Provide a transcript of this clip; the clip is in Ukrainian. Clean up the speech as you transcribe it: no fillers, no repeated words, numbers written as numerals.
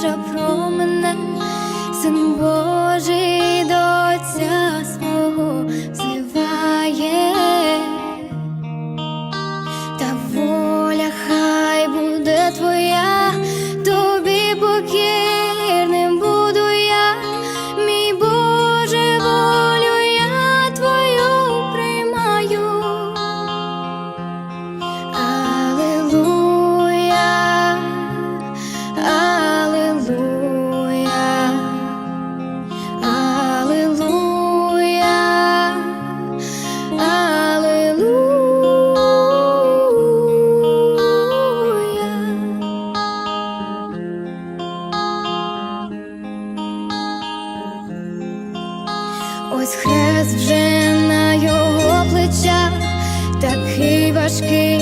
Божа про мене, Син Божий до Отця свого взиває. Та воля хай буде твоя, тобі покірним буду я, мій Боже, волю я твою приймаю. Алілуя, алілуя, алілуя, ось хрест вже на його плечах, такий важкий.